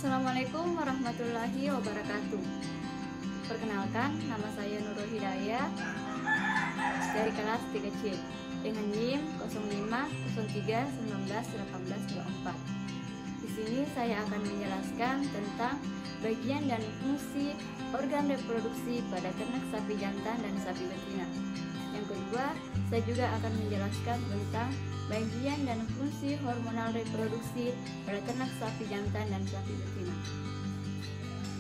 Assalamualaikum warahmatullahi wabarakatuh. Perkenalkan, nama saya Nurul Hidayah dari kelas 3C dengan NIM 0503191824. Di sini saya akan menjelaskan tentang bagian dan fungsi organ reproduksi pada ternak sapi jantan dan sapi betina. Yang kedua, saya juga akan menjelaskan tentang bagian dan fungsi hormonal reproduksi pada ternak sapi jantan dan sapi betina.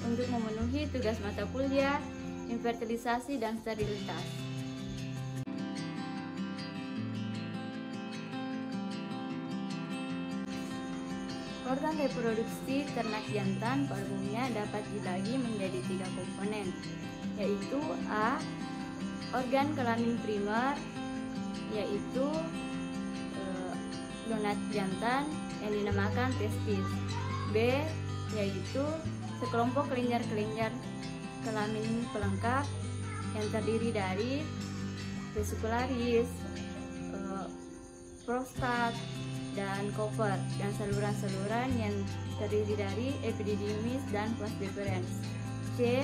Untuk memenuhi tugas mata kuliah, infertilisasi dan sterilitas. Organ reproduksi ternak jantan pada umumnya dapat dibagi menjadi 3 komponen, yaitu A. Organ kelamin primer, yaitu gonad jantan yang dinamakan testis. B. Yaitu sekelompok kelenjar-kelenjar kelamin pelengkap yang terdiri dari vesicularis, prostat, dan koper, dan saluran-saluran yang terdiri dari epididymis dan vas deferens. C.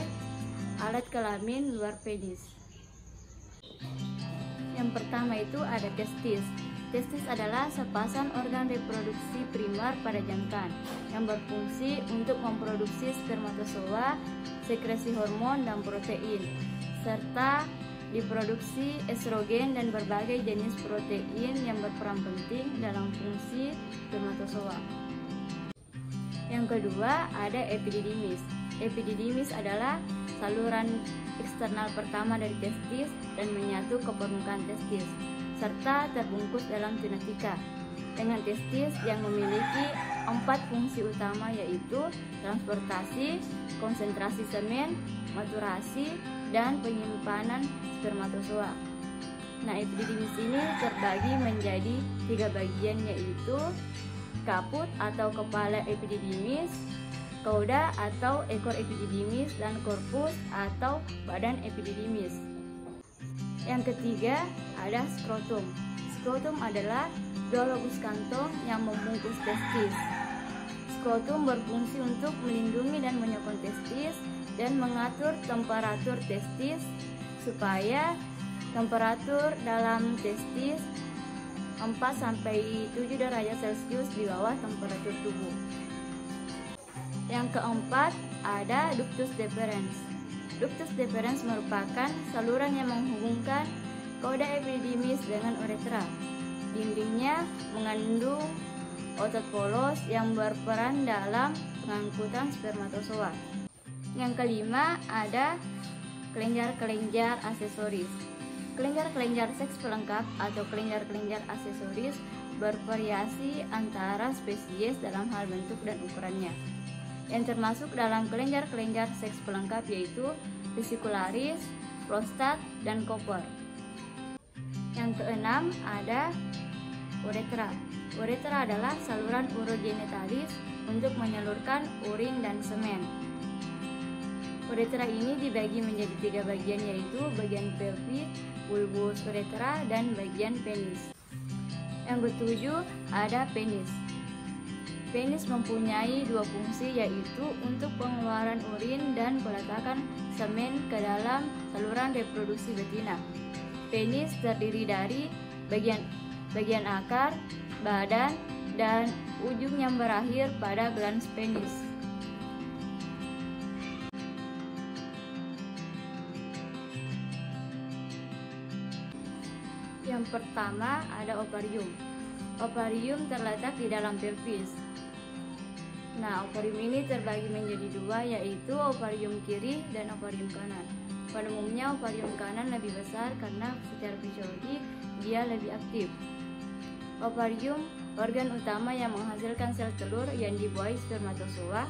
Alat kelamin luar penis. Yang pertama itu ada testis. Testis adalah sepasang organ reproduksi primer pada jantan yang berfungsi untuk memproduksi spermatozoa, sekresi hormon dan protein, serta diproduksi estrogen dan berbagai jenis protein yang berperan penting dalam fungsi spermatozoa. Yang kedua ada epididymis. Epididymis adalah saluran eksternal pertama dari testis dan menyatu ke permukaan testis, serta terbungkus dalam kinetika dengan testis yang memiliki 4 fungsi utama, yaitu transportasi, konsentrasi semen, maturasi, dan penyimpanan spermatozoa. Nah, epididymis ini terbagi menjadi 3 bagian, yaitu kaput atau kepala epididymis, cauda atau ekor epididymis, dan corpus atau badan epididymis. Yang ketiga ada skrotum. Skrotum adalah 2 lobus kantong yang membungkus testis. Skrotum berfungsi untuk melindungi dan menyokong testis dan mengatur temperatur testis supaya temperatur dalam testis 4-7 derajat Celcius di bawah temperatur tubuh. Yang keempat ada ductus deferens. Ductus deferens merupakan saluran yang menghubungkan cauda epididymis dengan uretra. Dindingnya mengandung otot polos yang berperan dalam pengangkutan spermatozoa. Yang kelima ada kelenjar-kelenjar aksesoris. Kelenjar-kelenjar seks pelengkap atau kelenjar-kelenjar aksesoris bervariasi antara spesies dalam hal bentuk dan ukurannya. Yang termasuk dalam kelenjar-kelenjar seks pelengkap yaitu vesicularis, prostat, dan koper. Yang keenam ada uretra. Uretra adalah saluran urogenitalis untuk menyalurkan urin dan semen. Uretra ini dibagi menjadi 3 bagian, yaitu bagian pelvis, bulbus uretra, dan bagian penis. Yang ketujuh ada penis. Penis mempunyai 2 fungsi, yaitu untuk pengeluaran urin dan peletakan semen ke dalam saluran reproduksi betina. Penis terdiri dari bagian akar, badan, dan ujung yang berakhir pada glans penis. Yang pertama ada ovarium. Ovarium terletak di dalam pelvis. Nah, ovarium ini terbagi menjadi 2, yaitu ovarium kiri dan ovarium kanan. Pada umumnya ovarium kanan lebih besar karena secara fisiologi dia lebih aktif. Ovarium organ utama yang menghasilkan sel telur yang dibuahi spermatozoa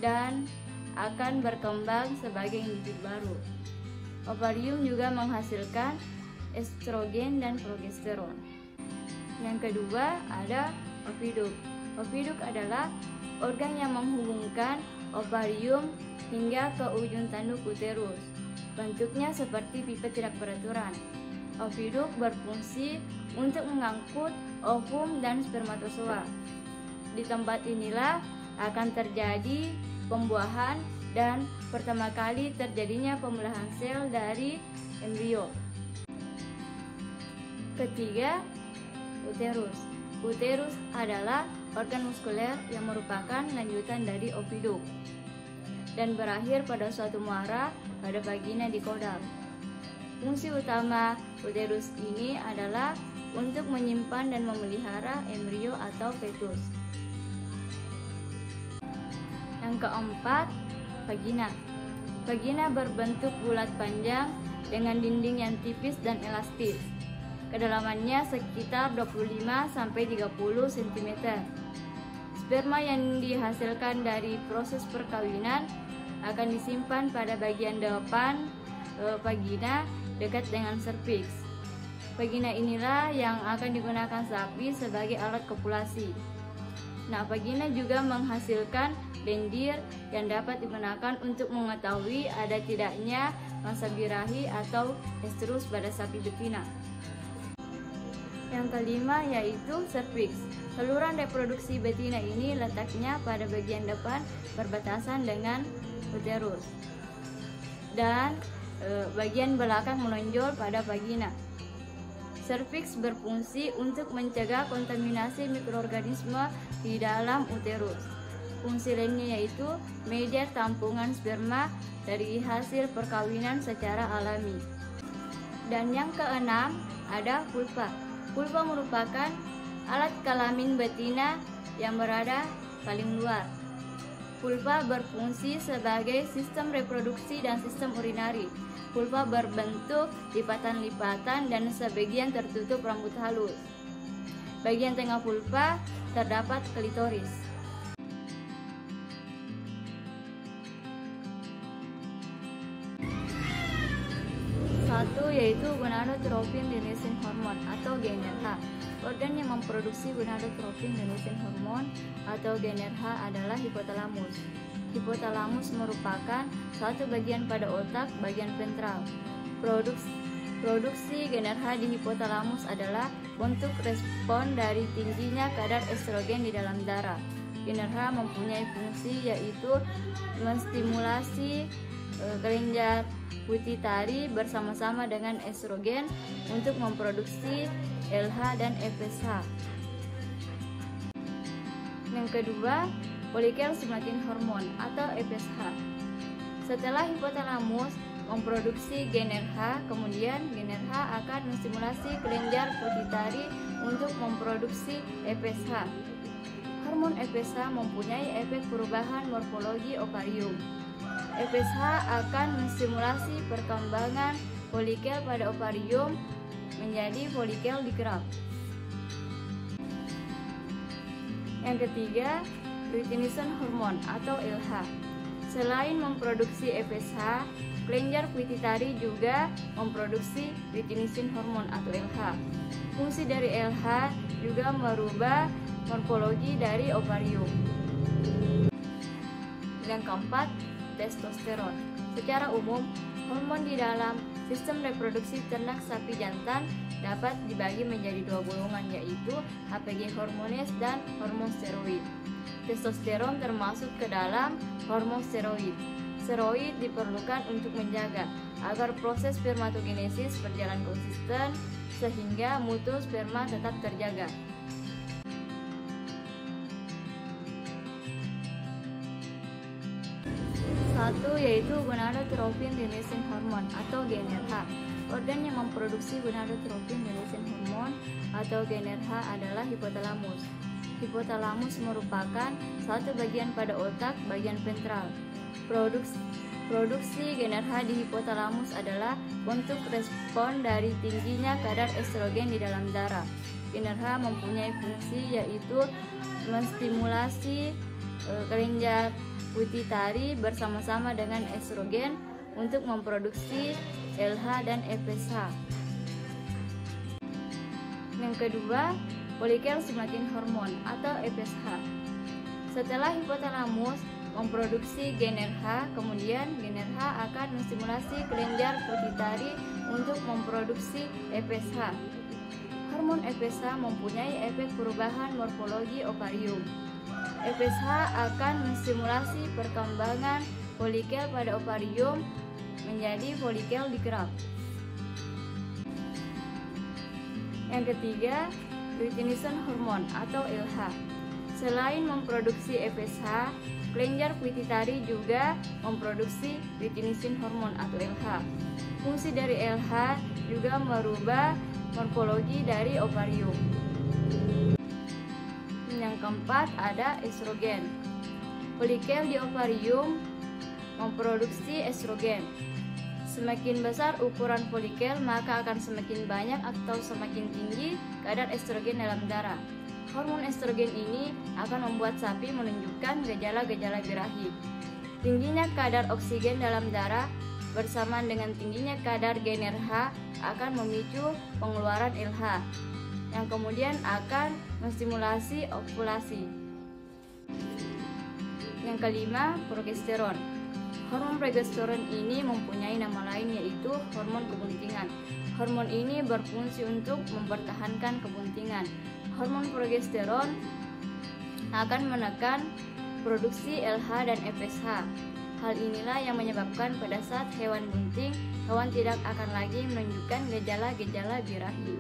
dan akan berkembang sebagai individu baru. Ovarium juga menghasilkan estrogen dan progesteron. Yang kedua ada oviduk. Oviduk adalah organ yang menghubungkan ovarium hingga ke ujung tanduk uterus. Bentuknya seperti pipet tidak beraturan. Oviduk berfungsi untuk mengangkut ovum dan spermatozoa. Di tempat inilah akan terjadi pembuahan dan pertama kali terjadinya pembelahan sel dari embrio. Ketiga, uterus. Uterus adalah organ muskuler yang merupakan lanjutan dari oviduk dan berakhir pada suatu muara pada vagina di caudal. Fungsi utama uterus ini adalah untuk menyimpan dan memelihara embrio atau fetus. Yang keempat, vagina. Vagina berbentuk bulat panjang dengan dinding yang tipis dan elastis. Kedalamannya sekitar 25-30 cm. Sperma yang dihasilkan dari proses perkawinan akan disimpan pada bagian depan vagina dekat dengan serviks. Vagina inilah yang akan digunakan sapi sebagai alat kopulasi. Nah, vagina juga menghasilkan lendir yang dapat digunakan untuk mengetahui ada tidaknya masa birahi atau estrus pada sapi betina. Yang kelima yaitu serviks. Saluran reproduksi betina ini letaknya pada bagian depan berbatasan dengan uterus dan bagian belakang menonjol pada vagina. Serviks berfungsi untuk mencegah kontaminasi mikroorganisme di dalam uterus. Fungsi lainnya yaitu media tampungan sperma dari hasil perkawinan secara alami. Dan yang keenam ada vulva. Vulva merupakan alat kelamin betina yang berada paling luar. Vulva berfungsi sebagai sistem reproduksi dan sistem urinari. Vulva berbentuk lipatan-lipatan dan sebagian tertutup rambut halus. Bagian tengah vulva terdapat klitoris. Satu yaitu gonadotropin releasing hormone atau GnRH. Organ yang memproduksi gonadotropin releasing hormone atau GnRH adalah hipotalamus. Hipotalamus merupakan suatu bagian pada otak bagian ventral. Produksi GnRH di hipotalamus adalah bentuk respon dari tingginya kadar estrogen di dalam darah. GnRH mempunyai fungsi yaitu menstimulasi kelenjar pituitari bersama-sama dengan estrogen untuk memproduksi LH dan FSH. Yang kedua, follicle stimulating hormone atau FSH. Setelah hipotalamus memproduksi GnRH, kemudian GnRH akan menstimulasi kelenjar pituitari untuk memproduksi FSH. Hormon FSH mempunyai efek perubahan morfologi ovarium. FSH akan menstimulasi perkembangan folikel pada ovarium menjadi folikel dikerap. Yang ketiga, luteinizing hormone atau LH. Selain memproduksi FSH, kelenjar pituitari juga memproduksi luteinizing hormone atau LH. Fungsi dari LH juga merubah morfologi dari ovarium. Yang keempat, testosteron. Secara umum, hormon di dalam sistem reproduksi ternak sapi jantan dapat dibagi menjadi dua golongan, yaitu HPG hormones dan hormon steroid. Testosteron termasuk ke dalam hormon steroid. Steroid diperlukan untuk menjaga agar proses spermatogenesis berjalan konsisten sehingga mutu sperma tetap terjaga. Satu yaitu gonadotropin releasing hormone atau GnRH. Organ yang memproduksi gonadotropin releasing hormone atau GnRH adalah hipotalamus. Hipotalamus merupakan suatu bagian pada otak bagian ventral. Produksi GnRH di hipotalamus adalah bentuk respon dari tingginya kadar estrogen di dalam darah. GnRH mempunyai fungsi yaitu menstimulasi kelenjar pituitari bersama-sama dengan estrogen untuk memproduksi LH dan FSH. Yang kedua, follicle stimulating hormone atau FSH. Setelah hipotalamus memproduksi GnRH, kemudian GnRH akan menstimulasi kelenjar pituitari untuk memproduksi FSH. Hormon FSH mempunyai efek perubahan morfologi ovarium. FSH akan menstimulasi perkembangan folikel pada ovarium menjadi folikel di kerap. Yang ketiga, luteinizing hormone atau LH. Selain memproduksi FSH, kelenjar pituitari juga memproduksi luteinizing hormone atau LH. Fungsi dari LH juga merubah morfologi dari ovarium. Yang keempat ada estrogen. Folikel di ovarium memproduksi estrogen. Semakin besar ukuran folikel, maka akan semakin banyak atau semakin tinggi kadar estrogen dalam darah. Hormon estrogen ini akan membuat sapi menunjukkan gejala-gejala birahi. Tingginya kadar oksigen dalam darah bersamaan dengan tingginya kadar gen RH akan memicu pengeluaran LH, yang kemudian akan menstimulasi ovulasi. Yang kelima, progesteron. Hormon progesteron ini mempunyai nama lain, yaitu hormon kebuntingan. Hormon ini berfungsi untuk mempertahankan kebuntingan. Hormon progesteron akan menekan produksi LH dan FSH. Hal inilah yang menyebabkan pada saat hewan bunting, hewan tidak akan lagi menunjukkan gejala-gejala birahi.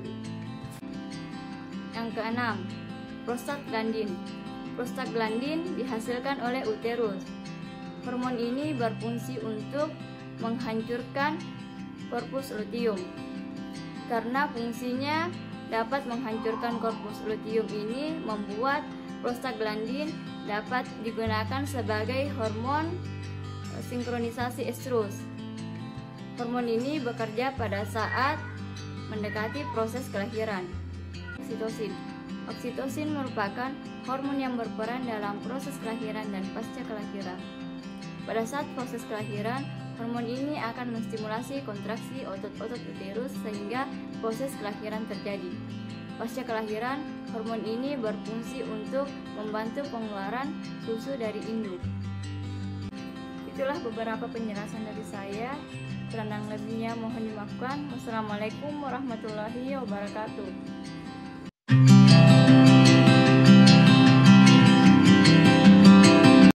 Yang keenam, prostaglandin. Prostaglandin dihasilkan oleh uterus. Hormon ini berfungsi untuk menghancurkan korpus luteum. Karena fungsinya dapat menghancurkan korpus luteum ini membuat prostaglandin dapat digunakan sebagai hormon sinkronisasi estrus. Hormon ini bekerja pada saat mendekati proses kelahiran. Oksitosin. Oksitosin merupakan hormon yang berperan dalam proses kelahiran dan pasca kelahiran. Pada saat proses kelahiran, hormon ini akan menstimulasi kontraksi otot-otot uterus sehingga proses kelahiran terjadi. Pasca kelahiran, hormon ini berfungsi untuk membantu pengeluaran susu dari induk. Itulah beberapa penjelasan dari saya. Kurang lebihnya mohon dimaafkan. Wassalamualaikum warahmatullahi wabarakatuh.